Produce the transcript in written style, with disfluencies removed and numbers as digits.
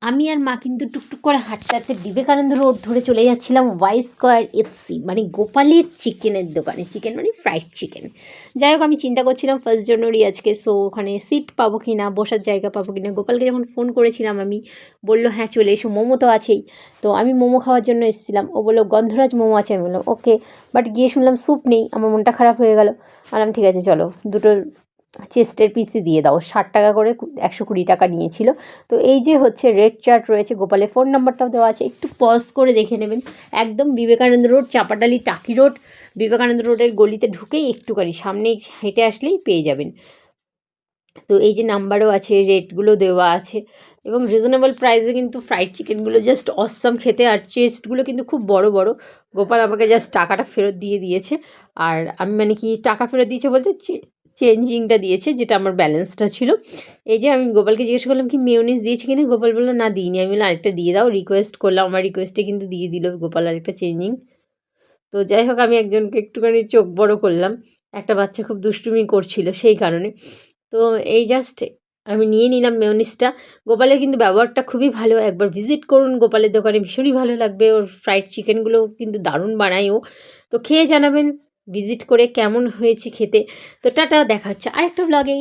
আমি আর মা কিন্তু টুকটুক করে হাঁটতে হাঁটতে বিবেকানন্দ রোড ধরে চলে যাচ্ছিলাম ওয়াই স্কোয়ার এফসি, মানে গোপালের চিকেনের দোকানে। চিকেন মানে ফ্রাইড চিকেন। যাই হোক, আমি চিন্তা করছিলাম 1 জানুয়ারি আজকে, সো ওখানে সিট পাবো কি না, বসার জায়গা পাবো কি না। গোপালকে যখন ফোন করেছিলাম আমি, বললো হ্যাঁ চলে এসো, মোমো তো আছেই। তো আমি মোমো খাওয়ার জন্য এসেছিলাম। ও বললো গন্ধরাজ মোমো আছে। আমি বললাম ওকে, বাট গিয়ে শুনলাম স্যুপ নেই। আমার মনটা খারাপ হয়ে গেল। বললাম ঠিক আছে চলো, দুটো চেস্টের পিসই দিয়ে দাও। 60 টাকা করে 120 টাকা নিয়েছিল। তো এই যে হচ্ছে রেড চার্ট রয়েছে, গোপালের ফোন নাম্বারটাও দেওয়া আছে, একটু পজ করে দেখে নেবেন। একদম বিবেকানন্দ রোড, চাপাডালি টাকি রোড, বিবেকানন্দ রোডের গলিতে ঢুকেই একটুখানি সামনেই হেঁটে আসলেই পেয়ে যাবেন। তো এই যে নাম্বারও আছে, রেটগুলো দেওয়া আছে, এবং রিজনেবল প্রাইসে কিন্তু ফ্রাইড চিকেনগুলো জাস্ট অসাম খেতে। আর চেস্টগুলো কিন্তু খুব বড় বড়। গোপাল আমাকে জাস্ট টাকাটা ফেরত দিয়ে দিয়েছে। আর আমি মানে কি টাকা ফেরত দিয়েছে বলতে চেঞ্জিংটা দিয়েছে, যেটা আমার ব্যালেন্সটা ছিল। এই যে আমি গোপালকে জিজ্ঞেস করলাম কি মেয়োনিজ দিয়েছে কিনা, গোপাল বললো না দিইনি। আমি বললাম আরেকটা দিয়ে দাও, রিকোয়েস্ট করলাম, আমার রিকোয়েস্টে কিন্তু দিয়ে দিল গোপাল আরেকটা চেঞ্জিং। তো যাই হোক, আমি একজনকে একটুখানি চোখ বড় করলাম, একটা বাচ্চা খুব দুষ্টুমি করছিল সেই কারণে। তো এই জাস্ট আমি নিয়ে নিলাম মেয়োনিজটা। গোপালের কিন্তু ব্যবহারটা খুবই ভালো। একবার ভিজিট করুন গোপালের দোকানে, ভীষণই ভালো লাগবে। ওর ফ্রাইড চিকেনগুলো কিন্তু দারুণ বানায় ও। তো খেয়ে জানাবেন ভিজিট করে কেমন হয়েছে খেতে। তো টাটা, দেখা হচ্ছে আরেকটা ব্লগে।